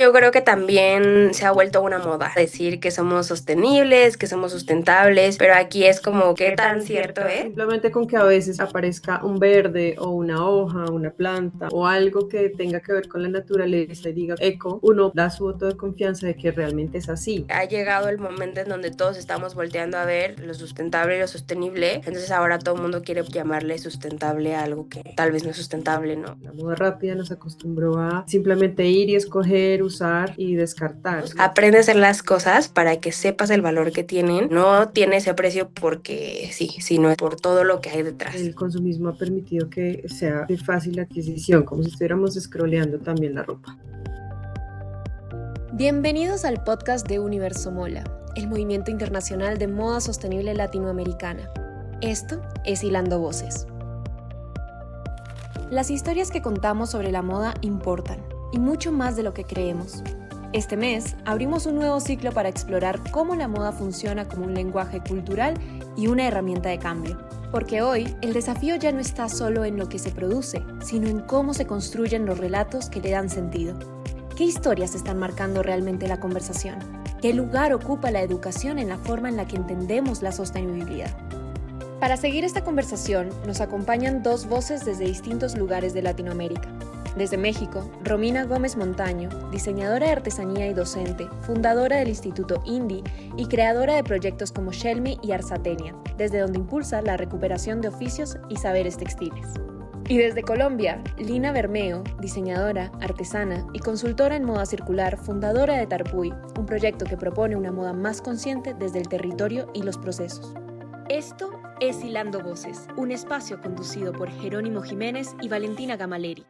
Yo creo que también se ha vuelto una moda decir que somos sostenibles, que somos sustentables, pero aquí es como qué tan cierto es. Simplemente con que a veces aparezca un verde o una hoja, una planta o algo que tenga que ver con la naturaleza y diga eco, uno da su voto de confianza de que realmente es así. Ha llegado el momento en donde todos estamos volteando a ver lo sustentable y lo sostenible, entonces ahora todo el mundo quiere llamarle sustentable a algo que tal vez no es sustentable, ¿no? La moda rápida nos acostumbró a simplemente ir y escoger, usar y descartar. Aprende a hacer las cosas para que sepas el valor que tienen. No tiene ese precio porque sí, sino por todo lo que hay detrás. El consumismo ha permitido que sea de fácil adquisición, como si estuviéramos scrolleando también la ropa. Bienvenidos al podcast de Universo Mola, el movimiento internacional de moda sostenible latinoamericana. Esto es Hilando Voces. Las historias que contamos sobre la moda importan, y mucho más de lo que creemos. Este mes abrimos un nuevo ciclo para explorar cómo la moda funciona como un lenguaje cultural y una herramienta de cambio. Porque hoy el desafío ya no está solo en lo que se produce, sino en cómo se construyen los relatos que le dan sentido. ¿Qué historias están marcando realmente la conversación? ¿Qué lugar ocupa la educación en la forma en la que entendemos la sostenibilidad? Para seguir esta conversación, nos acompañan dos voces desde distintos lugares de Latinoamérica. Desde México, Romina Gómez Montaño, diseñadora de artesanía y docente, fundadora del Instituto INDI y creadora de proyectos como Shelmy y Arsatenia, desde donde impulsa la recuperación de oficios y saberes textiles. Y desde Colombia, Lina Bermeo, diseñadora, artesana y consultora en moda circular, fundadora de Tarpuy, un proyecto que propone una moda más consciente desde el territorio y los procesos. Esto es Hilando Voces, un espacio conducido por Jerónimo Jiménez y Valentina Gamaleri.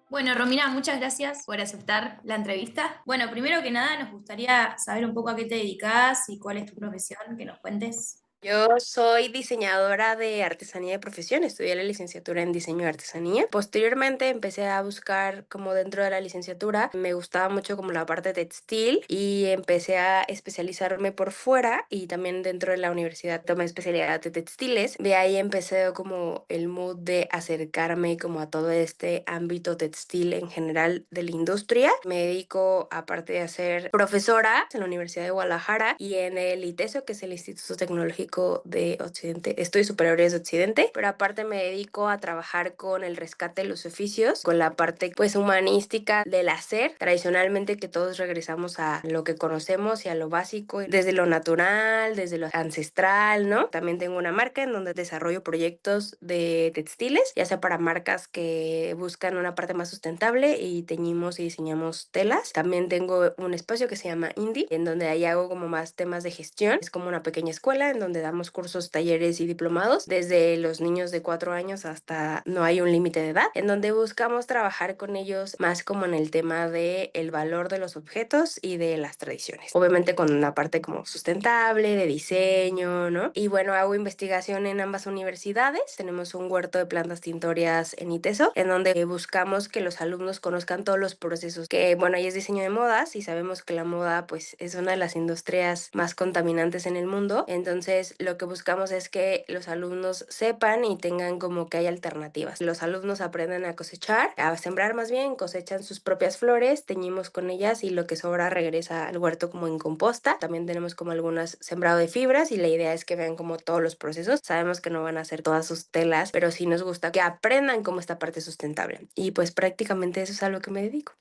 Bueno, Romina, muchas gracias por aceptar la entrevista. Bueno, primero que nada, nos gustaría saber un poco a qué te dedicas y cuál es tu profesión, que nos cuentes. Yo soy diseñadora de artesanía de profesión, estudié la licenciatura en diseño de artesanía. Posteriormente empecé a buscar como dentro de la licenciatura, me gustaba mucho como la parte textil y empecé a especializarme por fuera y también dentro de la universidad tomé especialidad de textiles. De ahí empecé como el mood de acercarme como a todo este ámbito textil en general de la industria. Me dedico, aparte de ser profesora en la Universidad de Guadalajara y en el ITESO, que es el Instituto Tecnológico de Occidente, Estudios Superiores de Occidente, pero aparte me dedico a trabajar con el rescate de los oficios, con la parte pues humanística del hacer, tradicionalmente que todos regresamos a lo que conocemos y a lo básico, desde lo natural, desde lo ancestral, ¿no? También tengo una marca en donde desarrollo proyectos de textiles, ya sea para marcas que buscan una parte más sustentable y teñimos y diseñamos telas. También tengo un espacio que se llama Indie, en donde ahí hago como más temas de gestión. Es como una pequeña escuela en donde damos cursos, talleres y diplomados desde los niños de 4 años hasta no hay un límite de edad, en donde buscamos trabajar con ellos más como en el tema de el valor de los objetos y de las tradiciones. Obviamente con una parte como sustentable, de diseño, ¿no? Y bueno, hago investigación en ambas universidades. Tenemos un huerto de plantas tintorias en ITESO, en donde buscamos que los alumnos conozcan todos los procesos, que bueno, ahí es diseño de modas y sabemos que la moda pues es una de las industrias más contaminantes en el mundo. Entonces lo que buscamos es que los alumnos sepan y tengan como que hay alternativas. Los alumnos aprenden a cosechar, a sembrar más bien, cosechan sus propias flores, teñimos con ellas y lo que sobra regresa al huerto como en composta. También tenemos como algunas sembrado de fibras y la idea es que vean como todos los procesos. Sabemos que no van a hacer todas sus telas, pero sí nos gusta que aprendan como esta parte sustentable. Y pues prácticamente eso es a lo que me dedico.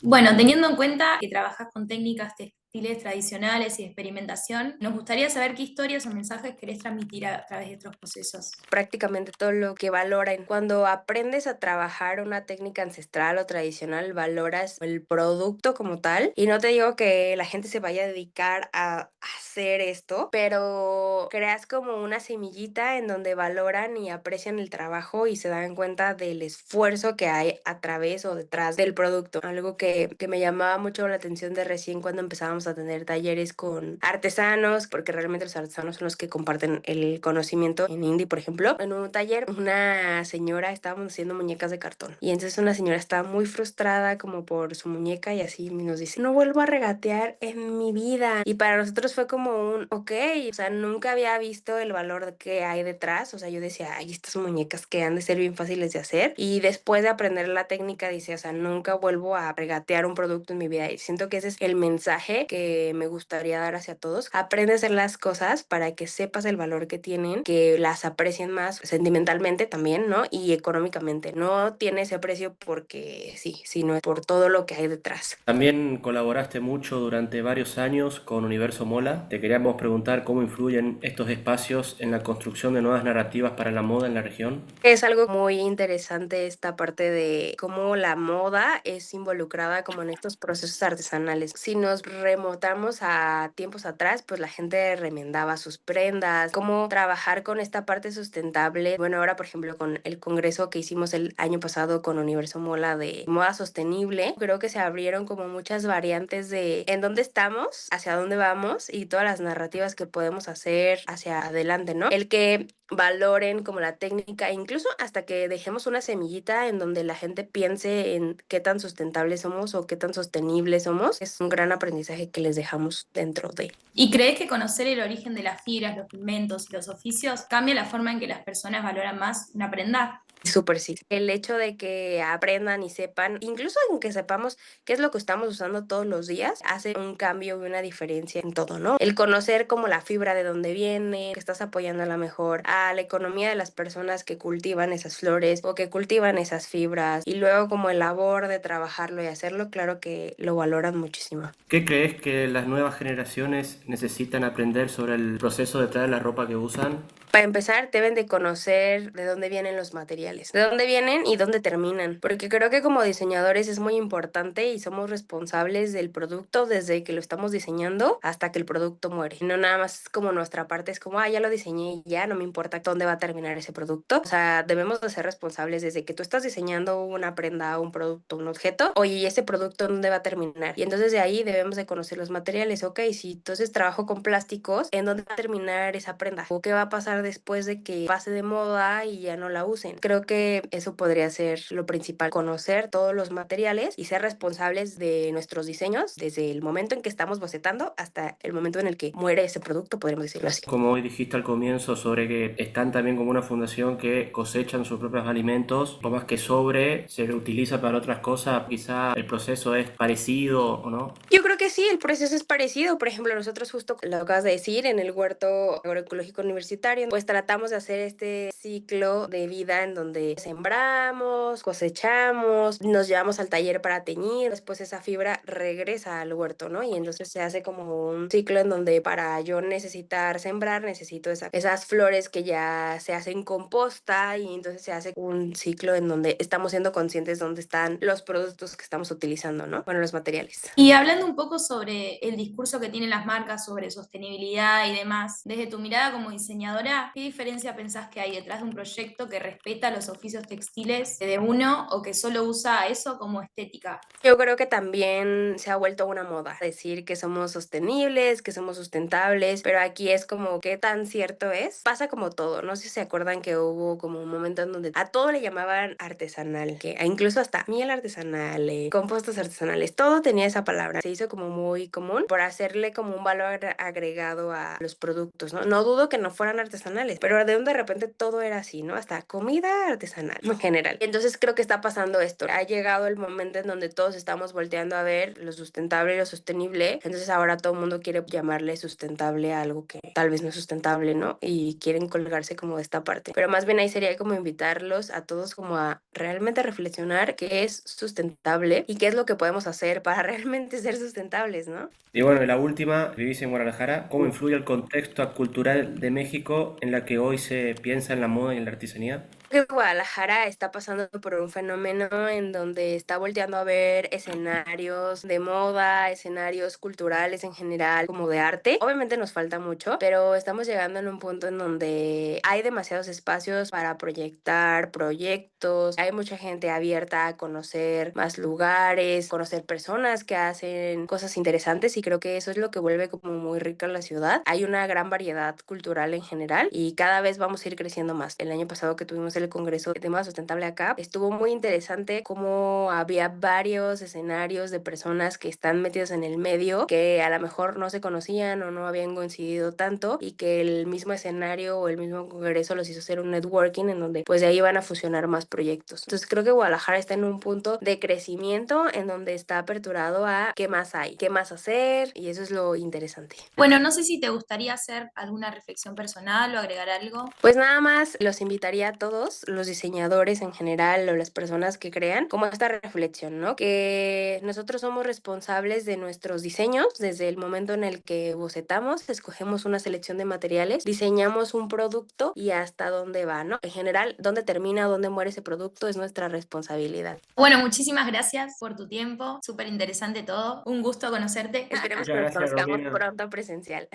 Bueno, teniendo en cuenta que trabajas con técnicas textiles tradicionales y de experimentación, nos gustaría saber qué historias o mensajes querés transmitir a través de estos procesos. Prácticamente todo lo que valoran. Cuando aprendes a trabajar una técnica ancestral o tradicional, valoras el producto como tal. Y no te digo que la gente se vaya a dedicar a hacer esto, pero creas como una semillita en donde valoran y aprecian el trabajo y se dan cuenta del esfuerzo que hay a través o detrás del producto. Algo que me llamaba mucho la atención de recién cuando empezábamos empezamos a tener talleres con artesanos, porque realmente los artesanos son los que comparten el conocimiento. En Indie, por ejemplo, en un taller, una señora, estábamos haciendo muñecas de cartón, y entonces una señora estaba muy frustrada como por su muñeca y así nos dice, no vuelvo a regatear en mi vida. Y para nosotros fue como un, ok, o sea, nunca había visto el valor que hay detrás. O sea, yo decía, ay, estas muñecas que han de ser bien fáciles de hacer. Y después de aprender la técnica, dice, o sea, nunca vuelvo a regatear un producto en mi vida. Y siento que ese es el mensaje que me gustaría dar hacia todos. Aprende a hacer las cosas para que sepas el valor que tienen, que las aprecien más sentimentalmente también, ¿no? Y económicamente. No tiene ese precio porque sí, sino por todo lo que hay detrás. También colaboraste mucho durante varios años con Universo Mola. Te queríamos preguntar cómo influyen estos espacios en la construcción de nuevas narrativas para la moda en la región. Es algo muy interesante esta parte de cómo la moda es involucrada como en estos procesos artesanales. Si nos remontamos a tiempos atrás, pues la gente remendaba sus prendas, cómo trabajar con esta parte sustentable. Bueno, ahora por ejemplo con el congreso que hicimos el año pasado con Universo Mola de moda sostenible, creo que se abrieron como muchas variantes de en dónde estamos, hacia dónde vamos y todas las narrativas que podemos hacer hacia adelante, ¿no? El que valoren como la técnica, incluso hasta que dejemos una semillita en donde la gente piense en qué tan sustentables somos o qué tan sostenibles somos, es un gran aprendizaje que les dejamos dentro de. ¿Y crees que conocer el origen de las fibras, los pigmentos y los oficios cambia la forma en que las personas valoran más una prenda? Súper sí. El hecho de que aprendan y sepan, incluso aunque sepamos qué es lo que estamos usando todos los días, hace un cambio y una diferencia en todo, ¿no? El conocer como la fibra de dónde viene, que estás apoyando a la mejor a la economía de las personas que cultivan esas flores o que cultivan esas fibras, y luego como el labor de trabajarlo y hacerlo, claro que lo valoran muchísimo. ¿Qué crees que las nuevas generaciones necesitan aprender sobre el proceso detrás de la ropa que usan? Para empezar, deben de conocer de dónde vienen los materiales, de dónde vienen y dónde terminan, porque creo que como diseñadores es muy importante y somos responsables del producto desde que lo estamos diseñando hasta que el producto muere. No nada más como nuestra parte es como, ah, ya lo diseñé y ya, no me importa dónde va a terminar ese producto. O sea, debemos de ser responsables desde que tú estás diseñando una prenda, un producto, un objeto. Oye, ¿y ese producto dónde va a terminar? Y entonces de ahí debemos de conocer los materiales. Ok, si entonces trabajo con plásticos, ¿en dónde va a terminar esa prenda? ¿O qué va a pasar después de que pase de moda y ya no la usen? Creo que eso podría ser lo principal, conocer todos los materiales y ser responsables de nuestros diseños desde el momento en que estamos bocetando hasta el momento en el que muere ese producto, podríamos decirlo así. Como hoy dijiste al comienzo sobre que están también como una fundación que cosechan sus propios alimentos, lo más que sobre se utiliza para otras cosas, quizá el proceso es parecido o no. Yo creo que sí, el proceso es parecido. Por ejemplo, nosotros justo lo acabas de decir, en el huerto agroecológico universitario, pues tratamos de hacer este ciclo de vida en donde sembramos, cosechamos, nos llevamos al taller para teñir, después esa fibra regresa al huerto, ¿no? Y entonces se hace como un ciclo en donde para yo necesitar sembrar, necesito esas flores que ya se hacen composta, y entonces se hace un ciclo en donde estamos siendo conscientes de dónde están los productos que estamos utilizando, ¿no? Bueno, los materiales. Y hablando un poco sobre el discurso que tienen las marcas sobre sostenibilidad y demás, desde tu mirada como diseñadora, ¿qué diferencia pensás que hay detrás de un proyecto que respeta los oficios textiles de uno o que solo usa eso como estética? Yo creo que también se ha vuelto una moda decir que somos sostenibles, que somos sustentables, pero aquí es como qué tan cierto es. Pasa como todo, no sé si se acuerdan que hubo como un momento en donde a todo le llamaban artesanal, que incluso hasta miel artesanal, compuestos artesanales, todo tenía esa palabra. Se hizo como muy común por hacerle como un valor agregado a los productos, ¿no? No dudo que no fueran artesanales, pero de repente todo era así, ¿no? Hasta comida artesanal en general. Entonces creo que está pasando esto. Ha llegado el momento en donde todos estamos volteando a ver lo sustentable y lo sostenible. Entonces ahora todo el mundo quiere llamarle sustentable a algo que tal vez no es sustentable, ¿no? Y quieren colgarse como de esta parte. Pero más bien ahí sería como invitarlos a todos como a realmente reflexionar qué es sustentable y qué es lo que podemos hacer para realmente ser sustentables, ¿no? Y bueno, y la última, vivís en Guadalajara, ¿cómo influye el contexto cultural de México en la que hoy se piensa en la moda y en la artesanía? que Guadalajara está pasando por un fenómeno en donde está volteando a ver escenarios de moda, escenarios culturales en general, como de arte. Obviamente nos falta mucho, pero estamos llegando en un punto en donde hay demasiados espacios para proyectar proyectos. Hay mucha gente abierta a conocer más lugares, conocer personas que hacen cosas interesantes, y creo que eso es lo que vuelve como muy rica la ciudad. Hay una gran variedad cultural en general y cada vez vamos a ir creciendo más. El año pasado que tuvimos el Congreso de Moda Sustentable acá, estuvo muy interesante cómo había varios escenarios de personas que están metidas en el medio, que a lo mejor no se conocían o no habían coincidido tanto, y que el mismo escenario o el mismo Congreso los hizo hacer un networking en donde pues de ahí van a fusionar más proyectos. Entonces creo que Guadalajara está en un punto de crecimiento en donde está aperturado a qué más hay, qué más hacer, y eso es lo interesante. Bueno, no sé si te gustaría hacer alguna reflexión personal o agregar algo. Pues nada más los invitaría a todos, los diseñadores en general o las personas que crean, como esta reflexión, ¿no? Que nosotros somos responsables de nuestros diseños desde el momento en el que bocetamos, escogemos una selección de materiales, diseñamos un producto y hasta dónde va, ¿no? En general, dónde termina, dónde muere ese producto es nuestra responsabilidad. Bueno, muchísimas gracias por tu tiempo, súper interesante todo, un gusto conocerte. Esperemos Muchas que nos gracias, conozcamos Romina. pronto presencial.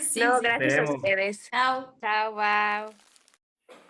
Sí, No, sí. gracias a Esperemos. ustedes. Chao. Chao, wow.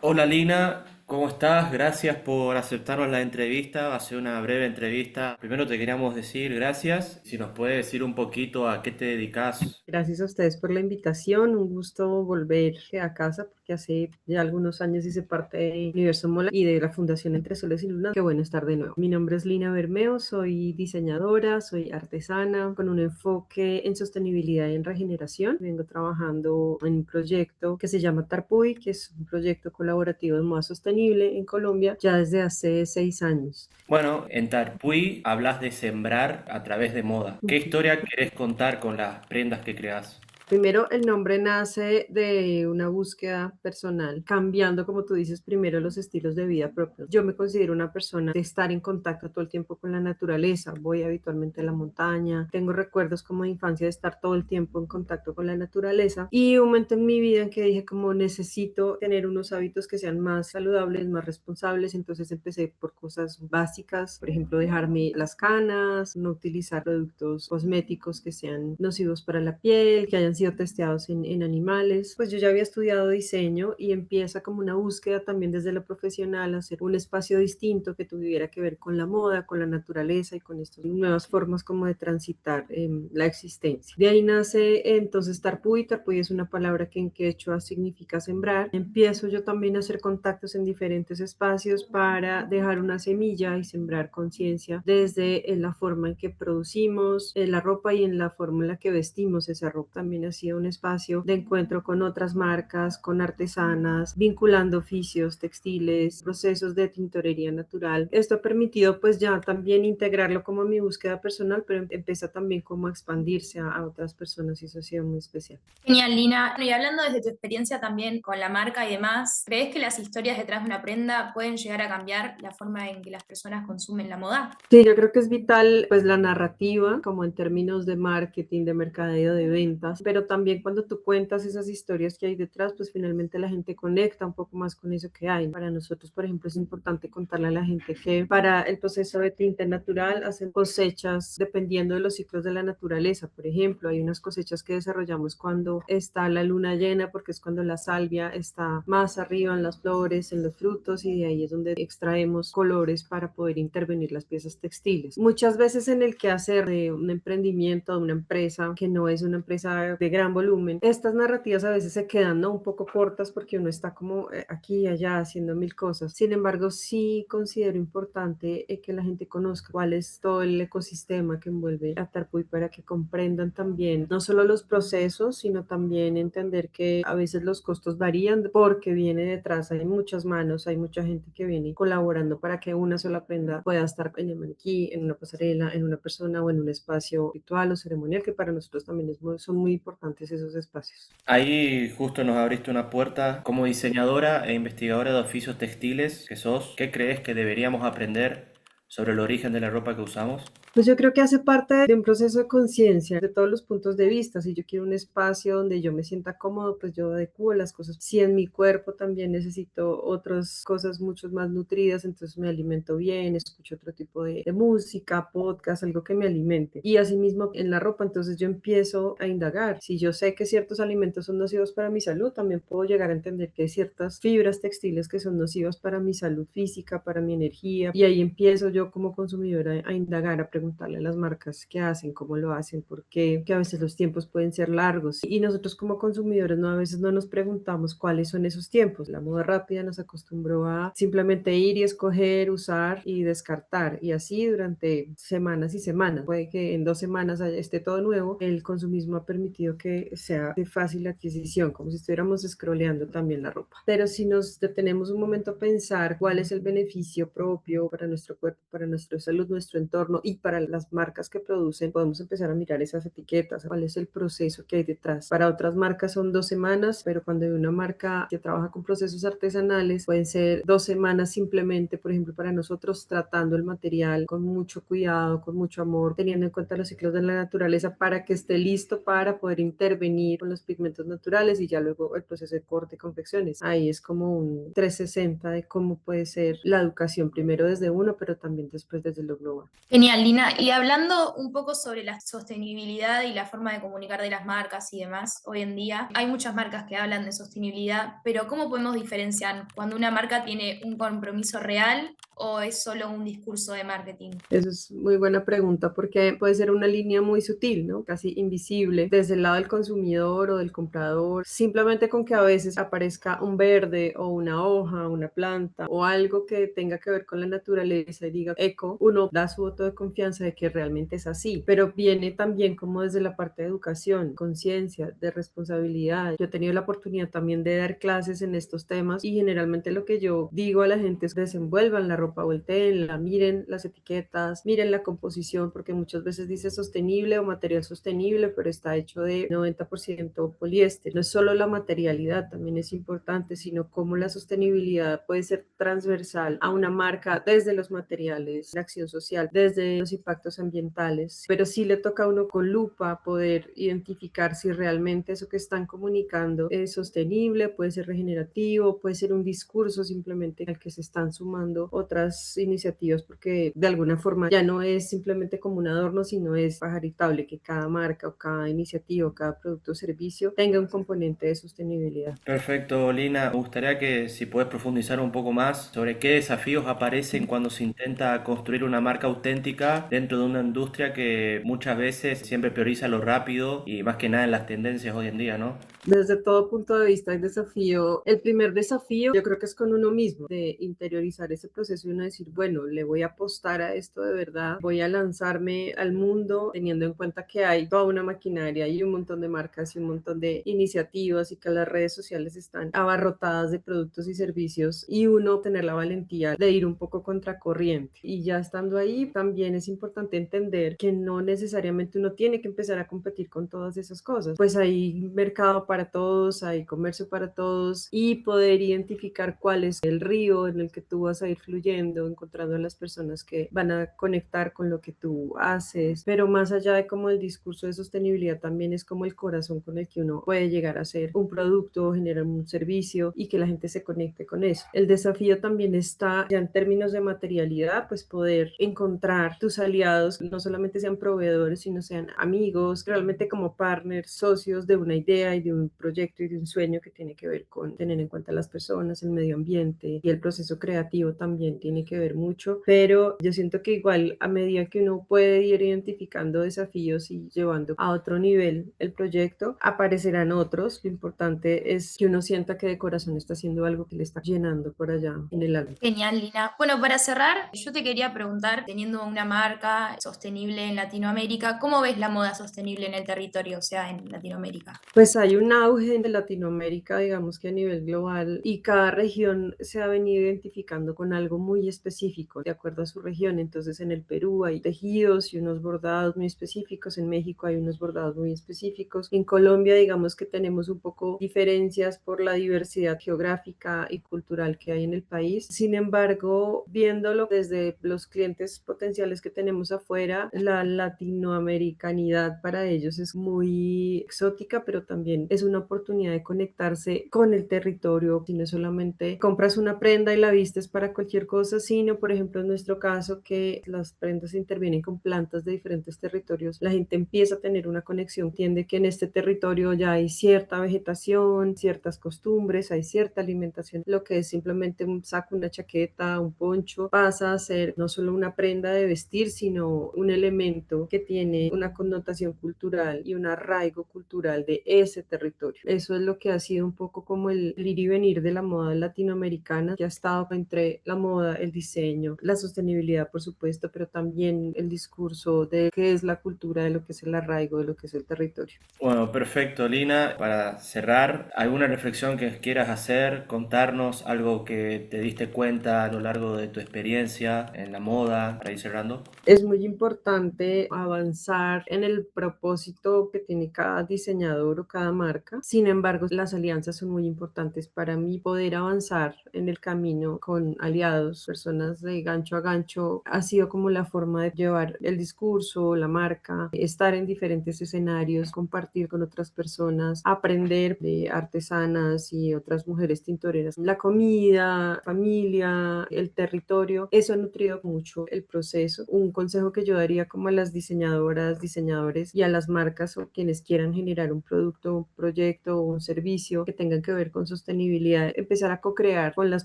Hola Lina, ¿cómo estás? Gracias por aceptarnos la entrevista. Va a ser una breve entrevista. Primero te queríamos decir gracias. Si nos puedes decir un poquito a qué te dedicas. Gracias a ustedes por la invitación. Un gusto volver a casa porque hace ya algunos años hice parte de Universo Mola y de la Fundación Entre Soles y Lunas. Qué bueno estar de nuevo. Mi nombre es Lina Bermeo, soy diseñadora, soy artesana con un enfoque en sostenibilidad y en regeneración. Vengo trabajando en un proyecto que se llama Tarpuy, que es un proyecto colaborativo de moda sostenible en Colombia ya desde hace 6 años. Bueno, en Tarpuy hablas de sembrar a través de moda. ¿Qué historia querés contar con las prendas que creas? Primero, el nombre nace de una búsqueda personal, cambiando, como tú dices, primero los estilos de vida propios. Yo me considero una persona de estar en contacto todo el tiempo con la naturaleza. Voy habitualmente a la montaña. Tengo recuerdos como de infancia de estar todo el tiempo en contacto con la naturaleza. Y un momento en mi vida en que dije como necesito tener unos hábitos que sean más saludables, más responsables. Entonces empecé por cosas básicas, por ejemplo, dejarme las canas, no utilizar productos cosméticos que sean nocivos para la piel, que hayan sido testeados en animales. Pues yo ya había estudiado diseño y empieza como una búsqueda también desde lo profesional, hacer un espacio distinto que tuviera que ver con la moda, con la naturaleza y con estas nuevas formas como de transitar la existencia. De ahí nace entonces Tarpuy. Tarpuy es una palabra que en quechua significa sembrar. Empiezo yo también a hacer contactos en diferentes espacios para dejar una semilla y sembrar conciencia desde en la forma en que producimos la ropa y en la forma en la que vestimos esa ropa. También ha sido un espacio de encuentro con otras marcas, con artesanas, vinculando oficios textiles, procesos de tintorería natural. Esto ha permitido pues ya también integrarlo como mi búsqueda personal, pero empieza también como a expandirse a otras personas y eso ha sido muy especial. Genial, Lina. Bueno, y hablando desde tu experiencia también con la marca y demás, ¿crees que las historias detrás de una prenda pueden llegar a cambiar la forma en que las personas consumen la moda? Sí, yo creo que es vital pues la narrativa, como en términos de marketing, de mercadeo, de ventas, pero también cuando tú cuentas esas historias que hay detrás, pues finalmente la gente conecta un poco más con eso que hay. Para nosotros, por ejemplo, es importante contarle a la gente que para el proceso de tinte natural hacen cosechas dependiendo de los ciclos de la naturaleza. Por ejemplo, hay unas cosechas que desarrollamos cuando está la luna llena, porque es cuando la salvia está más arriba en las flores, en los frutos, y de ahí es donde extraemos colores para poder intervenir las piezas textiles. Muchas veces en el quehacer de un emprendimiento, de una empresa que no es una empresa de gran volumen, estas narrativas a veces se quedan, ¿no?, un poco cortas porque uno está como aquí y allá haciendo mil cosas. Sin embargo, sí considero importante que la gente conozca cuál es todo el ecosistema que envuelve a Tarpuy para que comprendan también no solo los procesos, sino también entender que a veces los costos varían porque viene detrás, hay muchas manos, hay mucha gente que viene colaborando para que una sola prenda pueda estar en el maniquí, en una pasarela, en una persona o en un espacio ritual o ceremonial, que para nosotros también son muy importantes esos espacios. Ahí justo nos abriste una puerta. Como diseñadora e investigadora de oficios textiles que sos, ¿qué crees que deberíamos aprender sobre el origen de la ropa que usamos? Pues yo creo que hace parte de un proceso de conciencia de todos los puntos de vista. Si yo quiero un espacio donde yo me sienta cómodo, pues yo adecuo las cosas. Si en mi cuerpo también necesito otras cosas mucho más nutridas, entonces me alimento bien, escucho otro tipo de música, podcast, algo que me alimente. Y asimismo en la ropa, entonces yo empiezo a indagar. Si yo sé que ciertos alimentos son nocivos para mi salud, también puedo llegar a entender que hay ciertas fibras textiles que son nocivas para mi salud física, para mi energía. Y ahí empiezo yo como consumidora a indagar, a preguntarle a las marcas qué hacen, cómo lo hacen, por qué, que a veces los tiempos pueden ser largos. Y nosotros como consumidores a veces no nos preguntamos cuáles son esos tiempos. La moda rápida nos acostumbró a simplemente ir y escoger, usar y descartar. Y así durante semanas y semanas. Puede que en 2 semanas esté todo nuevo. El consumismo ha permitido que sea de fácil adquisición, como si estuviéramos scrolleando también la ropa. Pero si nos detenemos un momento a pensar cuál es el beneficio propio para nuestro cuerpo, para nuestra salud, nuestro entorno y para las marcas que producen, podemos empezar a mirar esas etiquetas, cuál es el proceso que hay detrás. Para otras marcas son 2 semanas, pero cuando hay una marca que trabaja con procesos artesanales, pueden ser 2 semanas simplemente, por ejemplo, para nosotros tratando el material con mucho cuidado, con mucho amor, teniendo en cuenta los ciclos de la naturaleza para que esté listo para poder intervenir con los pigmentos naturales y ya luego el proceso de corte y confecciones. Ahí es como un 360 de cómo puede ser la educación, primero desde uno, pero también después desde lo global. Genial, Lina. Y hablando un poco sobre la sostenibilidad y la forma de comunicar de las marcas y demás, hoy en día hay muchas marcas que hablan de sostenibilidad, pero ¿cómo podemos diferenciar cuando una marca tiene un compromiso real o es solo un discurso de marketing? Eso es muy buena pregunta porque puede ser una línea muy sutil, ¿no? Casi invisible desde el lado del consumidor o del comprador, simplemente con que a veces aparezca un verde o una hoja, una planta o algo que tenga que ver con la naturaleza y diga eco, uno da su voto de confianza de que realmente es así, pero viene también como desde la parte de educación, conciencia, de responsabilidad. Yo he tenido la oportunidad también de dar clases en estos temas y generalmente lo que yo digo a la gente es desenvuelvan la ropa, volteenla, miren las etiquetas, miren la composición, porque muchas veces dice sostenible o material sostenible, pero está hecho de 90% poliéster. No es solo la materialidad, también es importante, sino cómo la sostenibilidad puede ser transversal a una marca desde los materiales, la acción social, desde los impactos ambientales, pero sí le toca a uno con lupa poder identificar si realmente eso que están comunicando es sostenible, puede ser regenerativo, puede ser un discurso simplemente al que se están sumando otras iniciativas, porque de alguna forma ya no es simplemente como un adorno, sino es pajaritable que cada marca o cada iniciativa o cada producto o servicio tenga un componente de sostenibilidad. Perfecto, Lina. Me gustaría que si puedes profundizar un poco más sobre qué desafíos aparecen cuando se intenta construir una marca auténtica dentro de una industria que muchas veces siempre prioriza lo rápido y más que nada en las tendencias hoy en día, ¿no? Desde todo punto de vista hay desafío. El primer desafío yo creo que es con uno mismo, de interiorizar ese proceso y uno decir, bueno, le voy a apostar a esto de verdad, voy a lanzarme al mundo teniendo en cuenta que hay toda una maquinaria y un montón de marcas y un montón de iniciativas y que las redes sociales están abarrotadas de productos y servicios y uno tener la valentía de ir un poco contracorriente. Y ya estando ahí, también es importante entender que no necesariamente uno tiene que empezar a competir con todas esas cosas. Pues hay mercado para todos, hay comercio para todos y poder identificar cuál es el río en el que tú vas a ir fluyendo, encontrando a las personas que van a conectar con lo que tú haces, pero más allá de como el discurso de sostenibilidad también es como el corazón con el que uno puede llegar a ser un producto, generar un servicio y que la gente se conecte con eso. El desafío también está ya en términos de materialidad, pues poder encontrar tus aliados, no solamente sean proveedores, sino sean amigos, realmente como partners, socios de una idea y de un proyecto y de un sueño que tiene que ver con tener en cuenta a las personas, el medio ambiente y el proceso creativo también tiene que ver mucho, pero yo siento que igual a medida que uno puede ir identificando desafíos y llevando a otro nivel el proyecto, aparecerán otros. Lo importante es que uno sienta que de corazón está haciendo algo que le está llenando por allá en el alma. Genial, Lina. Bueno, para cerrar, yo te quería preguntar, teniendo una marca sostenible en Latinoamérica, ¿cómo ves la moda sostenible en el territorio, o sea, en Latinoamérica? Pues hay un auge en Latinoamérica, digamos que a nivel global, y cada región se ha venido identificando con algo muy específico de acuerdo a su región. Entonces en el Perú hay tejidos y unos bordados muy específicos, en México hay unos bordados muy específicos, en Colombia digamos que tenemos un poco diferencias por la diversidad geográfica y cultural que hay en el país. Sin embargo, viéndolo desde los clientes potenciales que tenemos afuera, la latinoamericanidad para ellos es muy exótica, pero también es una oportunidad de conectarse con el territorio, y no solamente compras una prenda y la vistes para cualquier cosa, sino por ejemplo en nuestro caso que las prendas intervienen con plantas de diferentes territorios, la gente empieza a tener una conexión, entiende que en este territorio ya hay cierta vegetación, ciertas costumbres, hay cierta alimentación, lo que es simplemente un saco, una chaqueta, un poncho, pasa a ser no solo una prenda de vestir, sino un elemento que tiene una connotación cultural y un arraigo cultural de ese territorio. Eso es lo que ha sido un poco como el ir y venir de la moda latinoamericana, que ha estado entre la moda, el diseño, la sostenibilidad, por supuesto, pero también el discurso de qué es la cultura, de lo que es el arraigo, de lo que es el territorio. Bueno, perfecto, Lina. Para cerrar, ¿alguna reflexión que quieras hacer? Contarnos algo que te diste cuenta a lo largo de tu experiencia en la moda, para ir cerrando. Es muy importante avanzar en el propósito que tiene cada diseñador o cada marca. Sin embargo, las alianzas son muy importantes para mí. Poder avanzar en el camino con aliados, personas de gancho a gancho, ha sido como la forma de llevar el discurso, la marca, estar en diferentes escenarios, compartir con otras personas, aprender de artesanas y otras mujeres tintoreras. La comida, familia, el territorio, eso ha nutrido mucho el proceso. Un consejo que yo daría como a las diseñadoras, diseñadores y a las marcas o quienes quieran generar un producto, un proyecto o un servicio que tengan que ver con sostenibilidad, empezar a co-crear con las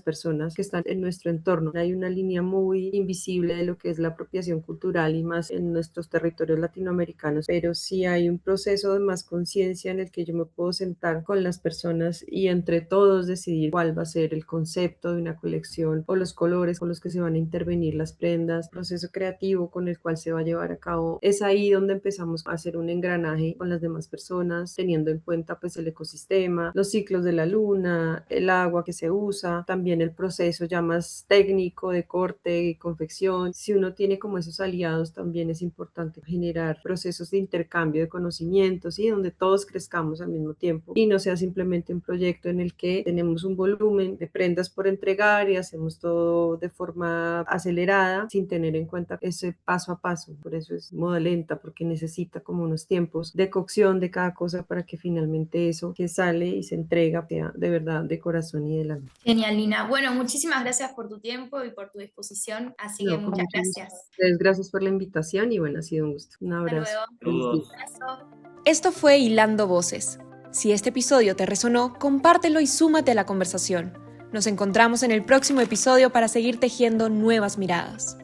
personas que están en nuestro entorno. Hay una línea muy invisible de lo que es la apropiación cultural y más en nuestros territorios latinoamericanos, pero sí hay un proceso de más conciencia en el que yo me puedo sentar con las personas y entre todos decidir cuál va a ser el concepto de una colección o los colores con los que se van a intervenir las prendas, proceso creativo con el cual se va a llevar a cabo. Es ahí donde empezamos a hacer un engranaje con las demás personas, teniendo en cuenta pues el ecosistema, los ciclos de la luna, el agua que se usa, también el proceso ya más técnico de corte y confección. Si uno tiene como esos aliados, también es importante generar procesos de intercambio de conocimientos y donde todos crezcamos al mismo tiempo y no sea simplemente un proyecto en el que tenemos un volumen de prendas por entregar y hacemos todo de forma acelerada sin tener en cuenta ese paso a paso. Por eso es moda lenta, porque necesita como unos tiempos de cocción de cada cosa para que finalmente eso que sale y se entrega sea de verdad de corazón y del alma. Genial, Lina. Bueno, muchísimas gracias por tu tiempo y por tu disposición, así que No, con muchas mucho gusto. gracias. Gracias por la invitación y bueno, ha sido un gusto. Un Hasta abrazo. luego. Feliz día. Saludos. Abrazo. Esto fue Hilando Voces. Si este episodio te resonó, compártelo y súmate a la conversación. Nos encontramos en el próximo episodio para seguir tejiendo nuevas miradas.